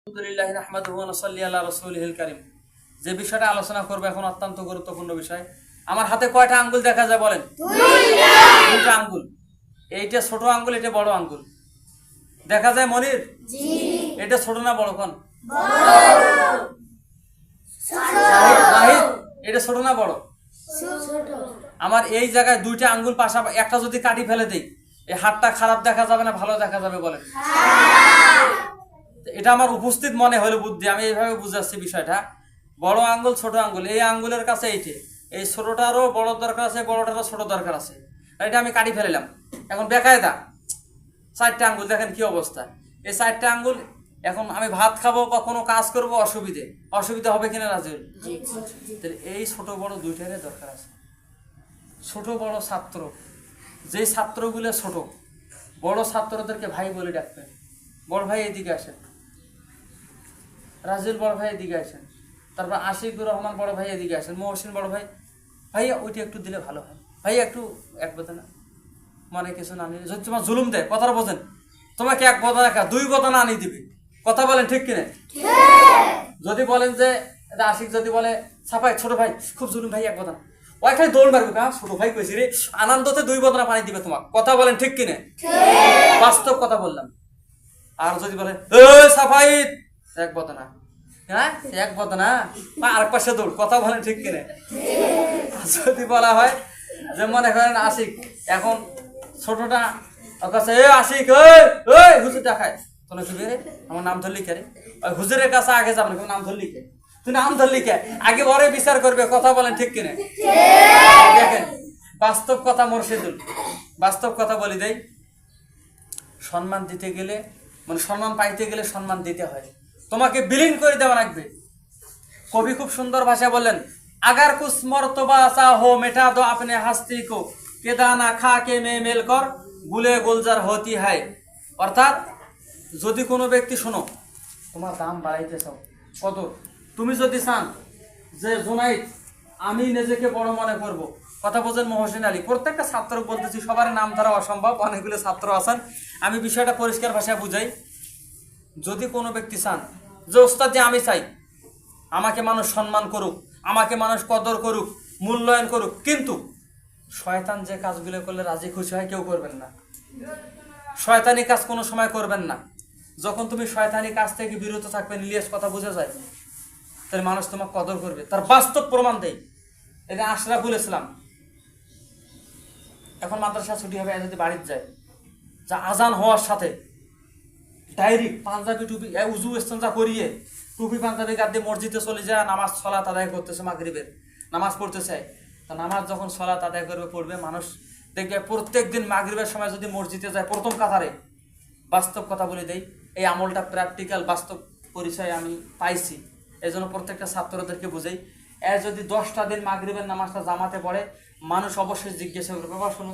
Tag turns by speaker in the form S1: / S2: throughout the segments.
S1: আলহামদুলিল্লাহ নাহমাদুহু ওয়া নুসাল্লি আলা রাসূলিহিল কারীম। যে বিষয়টা আলোচনা করব এখন অত্যন্ত গুরুত্বপূর্ণ বিষয়। আমার হাতে কয়টা আঙ্গুল দেখা যায় বলেন? দুইটা আঙ্গুল। এইটা ছোট আঙ্গুল, এটা বড় আঙ্গুল। দেখা যায় মনির? জি। এটা ছোট না বড় কোন? বড়। নাহিদ, এটা ছোট না বড়? ছোট। আমার এই জায়গায় দুইটা আঙ্গুল পাশাপাশি, একটা যদি কাটি ফেলে দেই এই হাতটা খারাপ দেখা যাবে না ভালো দেখা যাবে বলেন? এটা আমার উপস্থিত মনে হলো বুদ্ধি, আমি এইভাবে বুঝাচ্ছি বিষয়টা। বড় আঙ্গুল ছোট আঙ্গুল, এই আঙ্গুলের কাছে এইটে, এই ছোটটারও বড় দরকার আছে, বড়টারও ছোট দরকার আছে। এটা আমি কাটি ফেলাম। এখন বেকায়দা চারটা আঙ্গুল, দেখেন কি অবস্থা। এই চারটা আঙ্গুল এখন আমি ভাত খাবো বা কোনো কাজ করবো, অসুবিধা হবে কিনা রাজুল? এই ছোট বড় দুইটারই দরকার আছে। ছোট বড় ছাত্র, যেই ছাত্রগুলো ছোট, বড় ছাত্রদেরকে ভাই বলে ডাকবেন। বড় ভাই এদিকে আসেন, রাজুল বড় ভাই এদিকে আসেন, তারপর আশিকুর রহমান বড় ভাই এদিকে আসেন, মহসিন বড় ভাই, ভাইয়া ওইটা একটু দিলে ভালো হয়, ভাইয়া একটু এক বদা না, মানে কিছু না নিলে যদি তোমার জুলুম দেয়, কথাটা বোঝেন, তোমাকে এক বদা রাখা দুই বদা না আনিয়ে দিবে। কথা বলেন ঠিক কিনে? যদি বলেন যে আশিক যদি বলে ছাপাই ছোট ভাই খুব জুলুম, ভাই এক বদা না, ওইখানে দৌড় মারবে, কা ছোট ভাই কইছি রে, আনন্দতে দুই বদনা পানি দিবে তোমার। কথা বলেন ঠিক কিনে? বাস্তব কথা বললাম। আর যদি বলে সাফাই এক বদনা, হ্যাঁ এক বদনা, আরেক পাশে দৌড়। কথা বলেন ঠিক কিনে? যদি বলা হয় যে মনে করেন আশিক এখন ছোটটা ওর কাছে, এ আশিক ওই হুজুর দেখায়, তোর কি রে আমার নাম ধরলি কে রে? ওই হুজুরের কাছে আগে যাবে না, নাম ধরলি কে? তুই নাম ধরলি কে? আগে ওরে বিচার করবে। কথা বলেন ঠিক কিনে? দেখেন বাস্তব কথা মুর্শিদুল, বাস্তব কথা বলি দেই। সম্মান দিতে গেলে মানে সম্মান পাইতে গেলে সম্মান দিতে হয়, তোমাকে বিলীন করে দেওয়া লাগবে। কবি খুব সুন্দর ভাষা বললেন, আগার কুছ মর্তবা চা হো মেটা দো আপনে হাস্তি কো, কেদানা খা কে মে মেল কর গুলে গুলজার হতি হয়। অর্থাৎ যদি কোনো ব্যক্তি, শোনো, তোমার দাম বাড়াইতে চাও কত, তুমি যদি চান যে জুনাইদ আমি নিজেকে বড় মনে করব, কথা বোঝেন মহসিন আলী, প্রত্যেকটা ছাত্র বলতেছি, সবার নাম ধরা অসম্ভব, অনেকগুলো ছাত্র আছেন, আমি বিষয়টা পরিষ্কার ভাষায় বুঝাই। যদি কোনো ব্যক্তি চান যে ওস্তাদ যে আমি চাই আমাকে মানুষ সম্মান করুক, আমাকে মানুষ কদর করুক, মূল্যায়ন করুক, কিন্তু শয়তান যে কাজগুলো করলে রাজি খুশি হয় কেউ করবেন না। শয়তানি কাজ কোনো সময় করবেন না। যখন তুমি শয়তানি কাজ থেকে বিরত থাকবে, ইলিয়াস কথা বোঝা যায়, তাহলে মানুষ তোমাকে কদর করবে। তার বাস্তব প্রমাণ দেয়। এটা আশরাফুল ইসলাম এখন মাদ্রাসা ছুটি হবে, যদি বাড়িতে যায়, যা আজান হওয়ার সাথে ডাইরেক্ট পাঞ্জাবি টুপি উজু ইস্তেঞ্জা করিয়ে টুপি পাঞ্জাবি গাদ দিয়ে মসজিদে চলে যায়, নামাজ সলাত আদায় করতেছে, মাগরিবের নামাজ পড়তেছে। তা নামাজ যখন সলাত আদায় করবে পড়বে, মানুষ দেখবে প্রত্যেক দিন মাগরিবের সময় যদি মসজিদে যায় প্রথম কাতারে। বাস্তব কথা বলে দেই, এই আমলটা প্র্যাকটিক্যাল বাস্তব পরিচয় আমি পাইছি, এই জন্য প্রত্যেকটা ছাত্রদেরকে বুঝাই। যদি 10টা দিন মাগরিবের নামাজটা জামাতে পড়ে, মানুষ অবশ্যই জিজ্ঞাসা করবে, বাবা শোনো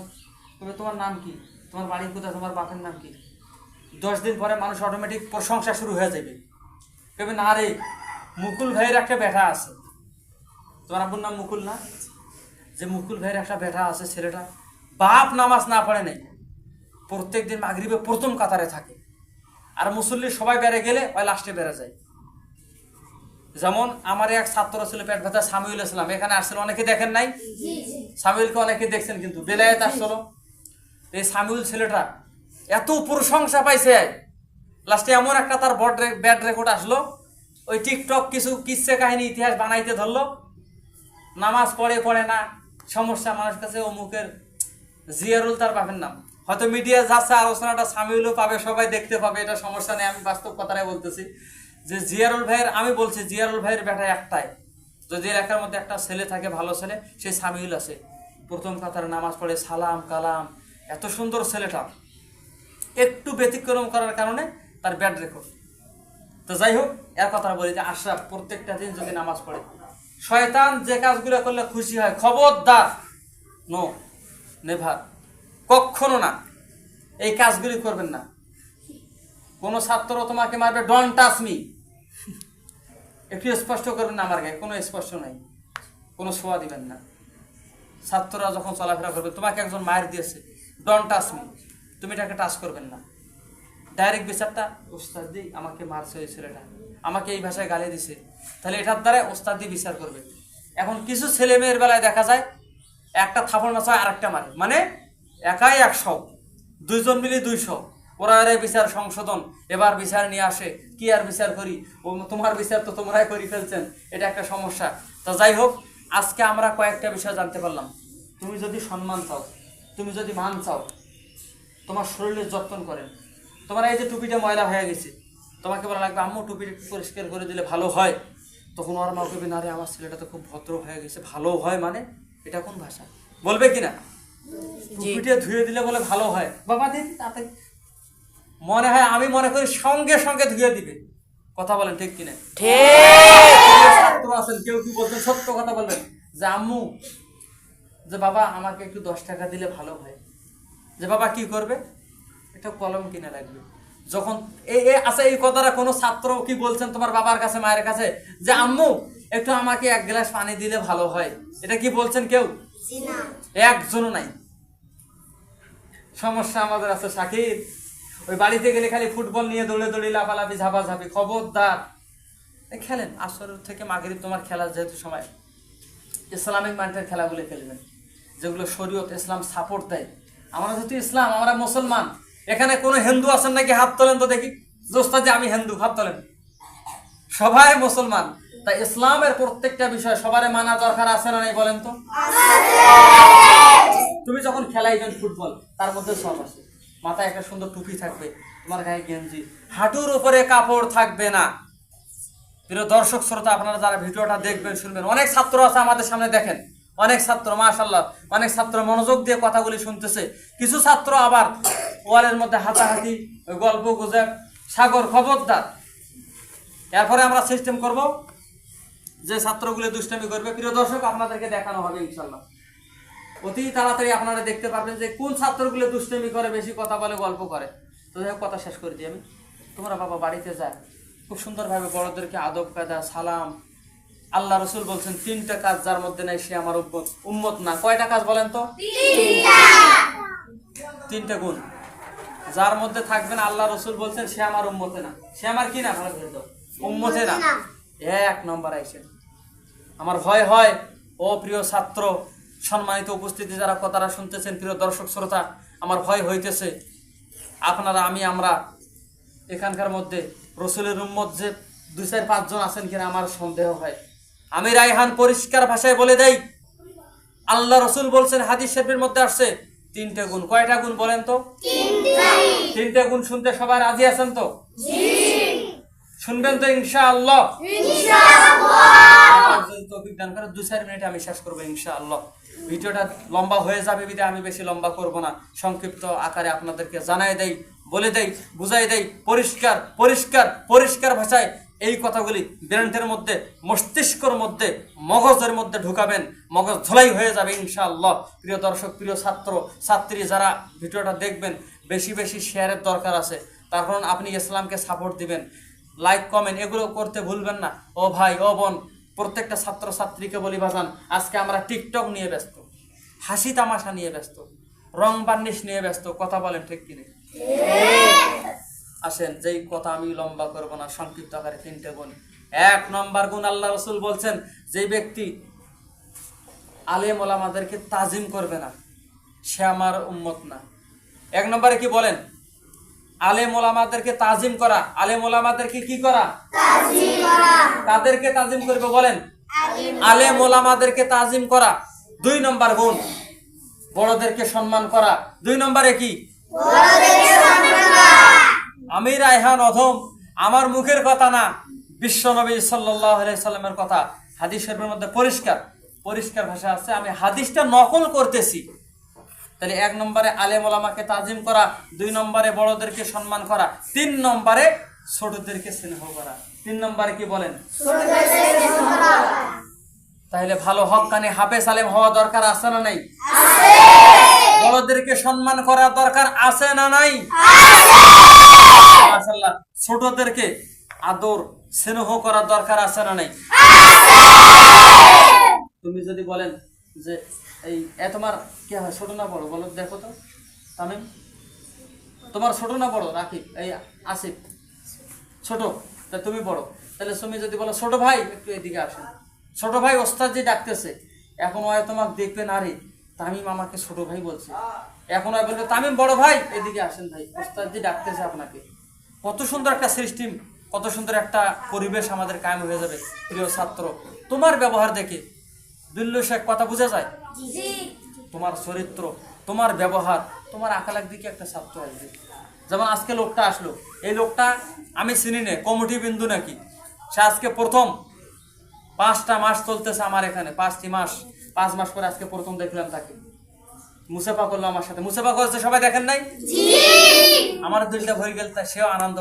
S1: তবে তোমার নাম কি, তোমার বাড়ি কোথায়, তোমার বাপের নাম কি? 10 দিন পরে মানুষ অটোমেটিক প্রশংসা শুরু হয়ে যাবে, কেবে না রে মুকুল ভাইয়ের একটা ব্যাটা আছে, তোমার আব্বুর নাম মুকুল না, যে মুকুল ভাইয়ের একটা ব্যাটা আছে, ছেলেটা বাপ নামাজ না পড়ে নাই, প্রত্যেক দিন মাগরিবে প্রথম কাতারে থাকে, আর মুসল্লি সবাই বেড়ে গেলে ওই লাস্টে বেড়ে যায়। যেমন আমার এক ছাত্র ছিল পেট ব্যথা, সামিউল ইসলাম, এখানে আসছিল, অনেকে দেখেন নাই, সামিউলকে অনেকে দেখছেন, কিন্তু বেলায়েত আসছিল। এই সামিউল ছেলেটা এত প্রশংসা পাইছে, লাস্টে এমন একটা তার ব্যাড রেকর্ড আসলো, ওই টিকটক কিছু কিসে কাহিনী ইতিহাস বানাইতে ধরলো, নামাজ পড়ে না, সমস্যা মানুষ কাছে, অমুকের জিয়ারুল তার বাপের নাম, হয়তো মিডিয়া যাচ্ছে আলোচনাটা সামিউলও পাবে, সবাই দেখতে পাবে, এটা সমস্যা নেই, আমি বাস্তব কথাটাই বলতেছি। যে জিয়ারুল ভাইয়ের, আমি বলছি জিয়ারুল ভাইয়ের বেটা একটাই, যদি এলাকার মধ্যে একটা ছেলে থাকে ভালো ছেলে, সেই সামিউল আছে, প্রথম কাতারে নামাজ পড়ে, সালাম কালাম, এত সুন্দর ছেলেটা, একটু ব্যতিক্রম করার কারণে তার ব্যাড রেকর্ড। তো যাই হোক, এর কথা বলি যে আশরাফ প্রত্যেকটা দিন যদি নামাজ পড়ে, শয়তান যে কাজগুলো করলে খুশি হয়, খবরদার, নো নেভার, কখনো না, এই কাজগুলি করবেন না। কোনো ছাত্র তোমাকে মারবে, ডোন্ট টাচ মি, একটু স্পষ্ট করবেন না, আমার গায়ে কোনো স্পষ্ট নাই, কোনো ছোঁয়া দিবেন না। ছাত্ররা যখন চলাফেরা করবে, তোমাকে একজন মায়ের দিয়েছে, ডোন্ট টাচ মি, তুমি এটাকে টাচ করবেন না। ডাইরেক্ট বিচারটা ওস্তাদি আমাকে মারছে ওই ছেলেটা, আমাকে এই ভাষায় গালি দিছে, তাহলে এটার দ্বারা ওস্তাদি বিচার করবে। এখন কিছু ছেলে মেয়ের বেলায় দেখা যায় একটা থাপড় মাছ হয় আরেকটা মারে, মানে একাই 100, দুইজন মিলে 200, ওরা বিচার সংশোধন, এবার বিচার নিয়ে আসে, কি আর বিচার করি, ও তোমার বিচার তো তোমরাই করে ফেলছেন, এটা একটা সমস্যা। তো যাই হোক, আজকে আমরা কয়েকটা বিষয় জানতে পারলাম। তুমি যদি সম্মান চাও, তুমি যদি মান চাও, তোমার শরীরের যত্ন করেন, তোমার এই যে টুপিটা ময়লা হয়ে গেছে, তোমাকে বলা লাগবে আম্মু টুপিটা একটু পরিষ্কার করে দিলে ভালো হয়, তখন ওর মা বলবে না রে আমার ছেলেটা তো খুব ভদ্র হয়ে গেছে, ভালো হয় মানে এটা কোন ভাষা, বলবে কিনা? টুপিটা ধুয়ে দিলে বলে ভালো হয়, বাবা দিদি তাতে মনে হয়, আমি মনে করি সঙ্গে সঙ্গে ধুয়ে দিবে। কথা বলেন ঠিক কিনা? ছাত্র আছেন, কেউ কি বলছেন সত্য কথা বলবেন যে আম্মু, যে বাবা আমাকে একটু 10 টাকা দিলে ভালো হয়, যে বাবা কি করবে, এটা কলম কিনে লাগবে। যখন আচ্ছা এই কথাটা কোনো ছাত্র কি বলছেন তোমার বাবার কাছে মায়ের কাছে যে আম্মু একটু আমাকে 1 গ্লাস পানি দিলে ভালো হয়, এটা কি বলছেন কেউ? একজনও নাই। সমস্যা আমাদের আছে শাকির, ওই বাড়িতে গেলে খালি ফুটবল নিয়ে দৌড়ে দৌড়ে লাফালাফি ঝাপাঝাপি, খবরদার খেলেন আসর থেকে মাগরিব তোমার খেলার যেহেতু সময়, ইসলামিক মাঠের খেলাগুলো খেলবেন যেগুলো শরীয়ত ইসলাম সাপোর্ট দেয়। আমরা যেহেতু ইসলাম, আমরা মুসলমান, এখানে কোনো হিন্দু আছেন নাকি? হাত তোলেন তো দেখি, যে আমি হিন্দু, হাত তোলেন। সবাই মুসলমান, তাই ইসলামের প্রত্যেকটা বিষয় সবারে মানা দরকার আছে না নাই বলেন তো? তুমি যখন খেলাইবেন ফুটবল, তার মধ্যে সব আছে, মাথায় একটা সুন্দর টুপি থাকবে, তোমার গায়ে গেঞ্জি, হাঁটুর উপরে কাপড় থাকবে না। প্রিয় দর্শক শ্রোতা, আপনারা যারা ভিডিওটা দেখবেন শুনবেন, অনেক ছাত্র আছে আমাদের সামনে, দেখেন অনেক ছাত্র মাশাআল্লাহ, অনেক ছাত্র মনোযোগ দিয়ে কথাগুলি শুনতেছে। কিছু ছাত্র আবার ওয়ালের মধ্যে হাতাহাতি, গল্প গুজব, সাগর, খবরদার। এরপরে আমরা সিস্টেম করব যে ছাত্রগুলো দুষ্টামি করবে, প্রিয় দর্শক আপনাদেরকে দেখানো হবে ইনশাআল্লাহ। অতি তাড়াতাড়ি আপনারা দেখতে পারবেন যে কোন ছাত্রগুলো দুষ্টামি করে, বেশি কথা বলে, গল্প করে। তো যাই হোক, কথা শেষ করে দিই আমি। তোমরা বাবা বাড়িতে যায় খুব সুন্দরভাবে বড়দেরকে আদব কায়দা, সালাম। আল্লাহ রসুল বলছেন 3টা কাজ যার মধ্যে নাই সে আমার উম্মত না। কয়টা কাজ বলেন তো? 3টা গুণ যার মধ্যে থাকবেন, আল্লাহ রসুল বলছেন সে আমার উম্মতে না। সে আমার কি না? ভালো করে দাও, উম্মতে না। 1 নম্বর আইসেন। আমার ভয় হয় ও প্রিয় ছাত্র, সম্মানিত উপস্থিতি যারা কথাটা শুনতেছেন, প্রিয় দর্শক শ্রোতা, আমার ভয় হইতেছে আপনারা, আমরা এখানকার মধ্যে রসুলের উম্মত যে 2-4-5 জন আছেন কিনা আমার সন্দেহ হয়। আমি রায়হান পরিষ্কার ভাষায় বলে দেই, আল্লাহ রসুল বলছেন, হাদিস শরীফের মধ্যে আসছে 3টে গুণ। কয়টা গুণ বলেন তো? 3টে গুণ শুনতে সবাই রাজি আছেন তো? শুনবেন তো ইনশাআল্লাহ? বিজ্ঞান করে 2-4 মিনিটে আমি শেষ করবো ইনশাআল্লাহ। ভিডিওটা লম্বা হয়ে যাবে বিধায় আমি বেশি লম্বা করব না, সংক্ষিপ্ত আকারে আপনাদেরকে জানাই দেই, বলে দেই, বুঝাই দেই, পরিষ্কার পরিষ্কার পরিষ্কার ভাষায় এই কথাগুলি ব্রেনের মধ্যে, মস্তিষ্কের মধ্যে, মগজের মধ্যে ঢুকাবেন, মগজ ধোলাই হয়ে যাবে ইনশাআল্লাহ। প্রিয় দর্শক, প্রিয় ছাত্র ছাত্রী যারা ভিডিওটা দেখবেন, বেশি বেশি শেয়ারের দরকার আছে। তার কারণ আপনি ইসলামকে সাপোর্ট দিবেন, লাইক কমেন্ট এগুলো করতে ভুলবেন না। ও ভাই, ও বোন, প্রত্যেকটা ছাত্র ছাত্রীকে বলি বাজান, আজকে আমরা টিকটক নিয়ে ব্যস্ত, হাসি তামাশা নিয়ে ব্যস্ত, রং বার্নিশ নিয়ে ব্যস্ত। কথা বলেন ঠিক কিনা? আসেন, যেই কথা আমি লম্বা করব না, সংক্ষিপ্ত আকারে 3টে গুণ। 1 নম্বর গুণ, আল্লাহ রসুল বলছেন, যেই ব্যক্তি আলেম ওলামাদেরকে তাজিম করবে না সে আমার উম্মত না। 1 নম্বরে কি বলেন? আলেম ওলামাদেরকে তাজিম করা। আলেম ওলামাদেরকে কি করা? তাজিম করা। কাদেরকে তাজিম করবে বলেন? আলেম ওলামাদেরকে তাজিম করা। 2 নম্বর গুণ, বড়দেরকে সম্মান করা। 2 নম্বরে কি? বড়দেরকে সম্মান করা। আমি রায়হান অধম, আমার মুখের কথা না, বিশ্বনবী সাল্লাল্লাহু আলাইহি সাল্লামের কথা। হাদিস শরীফের মধ্যে পরিষ্কার পরিষ্কার ভাষা আছে, আমি হাদিসটা নকল করতেছি। তাহলে 1 নম্বরে আলেম ওলামাকে তাজিম করা, 2 নম্বরে বড়দেরকে সম্মান করা, 3 নম্বরে ছোটদেরকে স্নেহ করা। 3 নম্বরে কি বলেন? তাহলে ভালো হক্কানি হাফেজ আলেম হওয়া দরকার আছে না নাই? আছে। বড়দেরকে সম্মান করা দরকার আছে না নাই? আছে। মাশাআল্লাহ, ছোটদেরকে আদর স্নেহ করা দরকার আছে না নাই? আছে। তুমি যদি বলেন যে এই তোমার কি হয়, ছোট না বড় বলো, দেখো তো তামিম, তোমার ছোট না বড়? রাকিব, এই আসিফ ছোট, তা তুমি বড়। তাহলে তুমি যদি বলো ছোট ভাই একটু এদিকে আসেন, ছোট ভাই ওস্তাদ যে ডাকতেছে, এখন হয় তোমাকে দেখবে না রে তামিম আমাকে ছোট ভাই বলছে, এখন হয় বলবে তামিম বড় ভাই এদিকে আসেন ভাই, ওস্তাদ যে ডাকতেছে আপনাকে। কত সুন্দর একটা সিস্টেম, কত সুন্দর একটা পরিবেশ আমাদের কায়েম হয়ে যাবে। প্রিয় ছাত্র, তোমার ব্যবহার দেখে দিল্লু শেখ কথা বোঝা যায়, তোমার চরিত্র, তোমার ব্যবহার, তোমার আকালাক দিকে একটা ছাত্র আসবে। যেমন আজকে লোকটা আসলো, এই লোকটা আমি চিনি না, কমিটি বিন্দু নাকি, সে আজকে প্রথম 5টা মাস চলতেছে আমার এখানে, 5 মাস পরে আজকে প্রথম দেখলাম তাকে। মুসাফা করলো আমার সাথে, মুসাফা করছে, সবাই দেখেন নাই? আমার দিলটা ভরে গেল, তাই সেও আনন্দ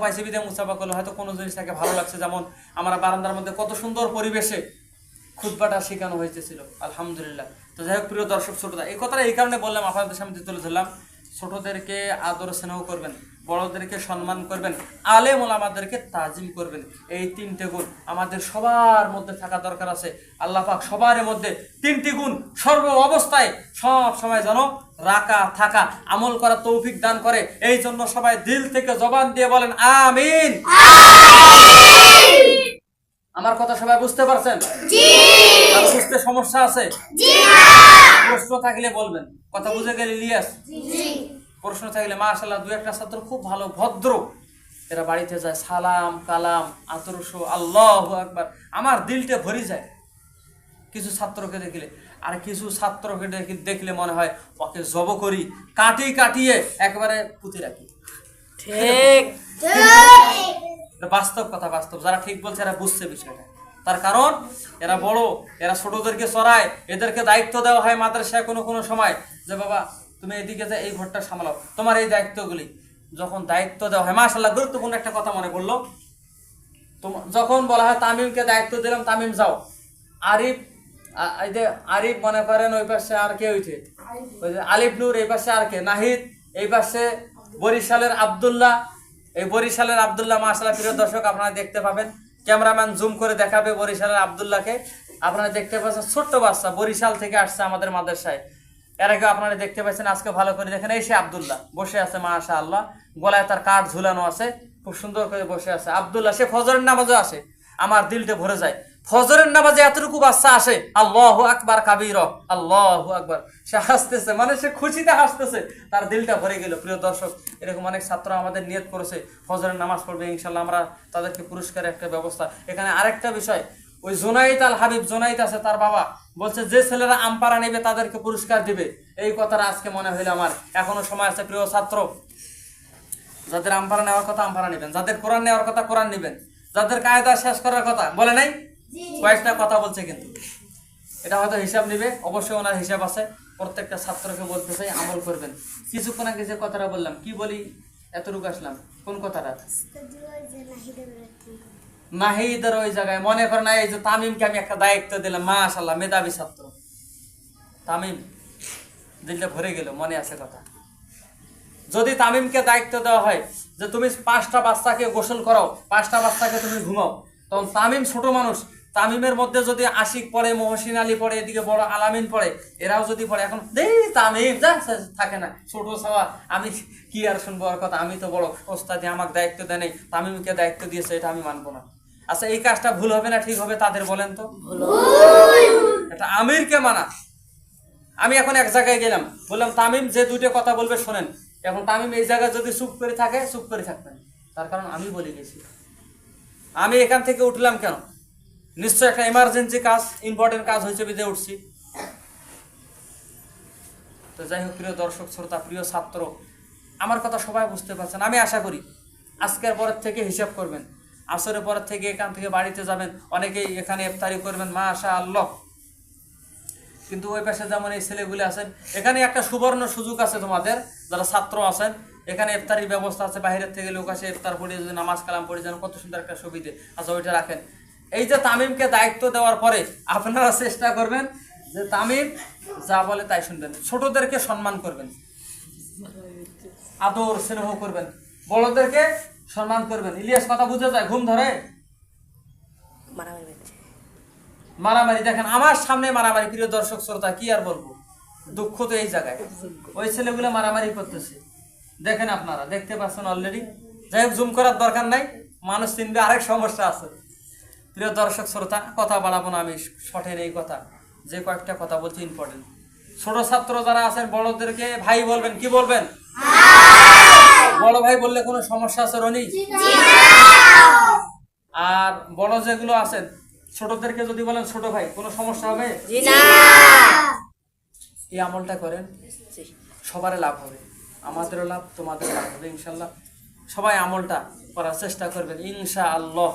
S1: পাইছে বিদে মুসাফা করলো। হয়তো কোনো জিনিস তাকে ভালো লাগছে, যেমন আমার বারান্দার মধ্যে কত সুন্দর পরিবেশে খুতবাটা শেখানো হয়েছিল, আলহামদুলিল্লাহ। তো যাই হোক প্রিয় দর্শক শ্রোতা, এই কথাটা এই কারণে বললাম, আপনাদের সামনে তুলে ধরলাম। ছোটদেরকে আদর স্নেহ করবেন, বড়দেরকে সম্মান করবেন, আলেম ওলামাদেরকে তাজিম করবেন। এই 3টে গুণ আমাদের সবার মধ্যে থাকা দরকার আছে। আল্লাহ পাক সবার মধ্যে 3টি গুণ সর্ব অবস্থায় সব সময় যেন রাখা থাকা আমল করা তৌফিক দান করে। এই জন্য সবাই দিল থেকে জবান দিয়ে বলেন আমিন। আমার কথা সবাই বুঝতে পারছেন? আর বুঝতে সমস্যা আছে? প্রশ্ন থাকলে বলবেন, কথা বুঝে গেলে ইলিয়াস? প্রশ্ন থাকলে মাশাআল্লাহ। 2-1টা ছাত্র খুব ভালো, ভদ্র, এরা বাড়িতে যায় সালাম কালাম আদর্শ, আল্লাহু আকবার, আমার দিলটা ভরে যায় কিছু ছাত্রকে দেখলে। আর কিছু ছাত্রকে দেখলে মনে হয় ওকে জব করি, কাটিয়ে একবারে পুঁতে রাখি। ঠিক, বাস্তব কথা, বাস্তব। যারা ঠিক বলছে এরা বুঝছে বিষয়টা। তার কারণ এরা বড়, এরা ছোটদেরকে চড়ায়, এদেরকে দায়িত্ব দেওয়া হয় মাদ্রাসায় কোনো সময়, যে বাবা তুমি এদিকে যে এই ঘরটা সামলাও, তোমার এই দায়িত্বগুলি যখন দায়িত্ব দেওয়া হয়। মাশাআল্লাহ, গুরুত্বপূর্ণ একটা কথা মনে পড়লো, যখন বলা হয় তামিমকে দায়িত্ব দিলাম, তামিম যাও, আরিফ মনে করেন ওই পাশে আর কে হইছে, ওই যে আলিফ নূর, এই পাশে আর কে নাহিদ, এই পাশে বরিশালের আব্দুল্লাহ, এই বরিশালের আব্দুল্লাহ মাশাআল্লাহ। প্রিয় দর্শক, আপনারা দেখতে পাবেন, ক্যামেরাম্যান জুম করে দেখাবে বরিশালের আব্দুল্লাহকে, আপনারা দেখতে পাচ্ছেন ছোট্ট বাচ্চা বরিশাল থেকে আসছে আমাদের মাদ্রাসায়। এর আগে আপনারা দেখতে পাচ্ছেন, আজকে ভালো করে দেখেন, এই সে আব্দুল্লাহ বসে আছে মাশাআল্লাহ, গলায় তার কাঠ ঝুলানো আছে, খুব সুন্দর করে বসে আছে আব্দুল্লাহ। সে ফজরের নামাজে আসে, আমার দিলটা ভরে যায়। ফজরের নামাজে এতটুকু বাচ্চা আসে, আল্লাহু আকবার কাবীরা, আল্লাহু আকবার, সে হাসতেছে, মানে সে খুশিতে হাসতেছে, তার দিলটা ভরে গেল। প্রিয় দর্শক, এরকম অনেক ছাত্র আমাদের নিয়ত করেছে ফজরের নামাজ পড়বে, ইনশাআল্লাহ আমরা তাদেরকে পুরস্কারের একটা ব্যবস্থা। এখানে আরেকটা বিষয়, ওই জোনাইদ আল হাবিব, জোনাইদ আছে, তার বাবা বলছে যে ছেলেরা আমপারা নেবে তাদেরকে পুরস্কার দিবে। এই কথাটা আজকে মনে হইল আমার, এখনো সময় আছে। প্রিয় ছাত্র, যাদের আমপারা নেওয়ার কথা আমপারা নেবেন, যাদের কোরআন নেওয়ার কথা কোরআন নেবেন, যাদের কায়দা শেষ করার কথা বলে নাই, কয়েকটা কথা বলছে, কিন্তু এটা হয়তো হিসাব নিবে, অবশ্যই ওনার হিসাব আছে। প্রত্যেকটা ছাত্রকে বলতে চাই আমল করবেন। কিছুক্ষণ আগে যে কথাটা বললাম, কি বলি এতটুকু আসলাম, কোন কথাটা? নাহিদের ওই জায়গায় মনে করেন, এই যে তামিমকে আমি একটা দায়িত্ব দিলাম, মাশাআল্লাহ মেধাবী ছাত্র তামিম, দিলটা ভরে গেল, মনে আছে কথা। যদি তামিমকে দায়িত্ব দেওয়া হয় যে তুমি 5টা বাচ্চাকে গোসল করাও, 5টা বাচ্চাকে তুমি ঘুমাও, তখন তামিম ছোট মানুষ, তামিমের মধ্যে যদি আশিক পড়ে, মহসিন আলী পড়ে, এদিকে বড় আলামিন পড়ে, এরাও যদি পড়ে, এখন তামিম যা থাকে না, ছোট ছাওয়া, আমি কি আর শুনবো আর কথা, আমি তো বড়, ওস্তাদি আমাকে দায়িত্ব দেয় নেই, তামিমকে দায়িত্ব দিয়েছে, এটা আমি মানবো না। আচ্ছা, এই কাজটা ভুল হবে না ঠিক হবে তাদের বলেন তো? এটা আমিরকে মানা। আমি এখন এক জায়গায় গেলাম, বললাম তামিম যে 2টা কথা বলবে শোনেন, এখন তামিম এই জায়গায় যদি চুপ করে থাকে, চুপ করে থাকবেন, তার কারণ আমি বলে গেছি। আমি এখান থেকে উঠলাম কেন? নিশ্চয় একটা এমার্জেন্সি কাজ, ইম্পর্টেন্ট কাজ হয়েছে, বিদে উঠছি। তো যাই হোক প্রিয় দর্শক শ্রোতা, প্রিয় ছাত্র, আমার কথা সবাই বুঝতে পারছেন। আমি আশা করি আজকের পরের থেকে হিসাব করবেন, আসরের পরের থেকে এখান থেকে বাড়িতে যাবেন, অনেকেই এখানে ইফতারি করবেন, মাশাআল্লাহ। কিন্তু ওই পাশে যেমন এই ছেলেগুলি আছেন, এখানে একটা সুবর্ণ সুযোগ আছে তোমাদের যারা ছাত্র আছেন, এখানে ইফতারির ব্যবস্থা আছে, বাইরের থেকে লোক আসে ইফতার পড়ে, যদি নামাজ কালাম পড়ে যান, কত সুন্দর একটা সুবিধে। আচ্ছা, ওইটা রাখেন। এই যে তামিমকে দায়িত্ব দেওয়ার পরে আপনারা চেষ্টা করবেন যে তামিম যা বলে তাই শুনবেন, ছোটদেরকে সম্মান করবেন, আদর স্নেহ করবেন, বড়দেরকে সম্মান করবেন। ইলিয়াস কথা বুঝে যায়, ঘুম ধরে মারামারি, দেখেন আমার সামনে মারামারি। প্রিয় দর্শক শ্রোতা, কি আর বলবো, দুঃখ তো এই জায়গায়, ওই ছেলেগুলো মারামারি করতেছে, দেখেন আপনারা দেখতে পাচ্ছেন অলরেডি। যাই হোক, জুম করার দরকার নাই, মানুষ চিনবে। আরেক সমস্যা আছে। প্রিয় দর্শক শ্রোতা, কথা বাড়াবো না আমি, সঠিক এই কথা, যে কয়েকটা কথা বলছি ইম্পর্টেন্ট। ছোট ছাত্র যারা আছেন বড়দেরকে ভাই বলবেন, কি বলবেন? বড় ভাই বললে কোনো সমস্যা আছে রনি? আর বড় যেগুলো আছেন ছোটদেরকে যদি বলেন ছোট ভাই, কোনো সমস্যা হবে? এই আমলটা করেন, সবারই লাভ হবে, আমাদেরও লাভ, তোমাদেরও লাভ হবে ইনশাল্লাহ। সবাই আমলটা করার চেষ্টা করবেন ইনশাআল্লাহ।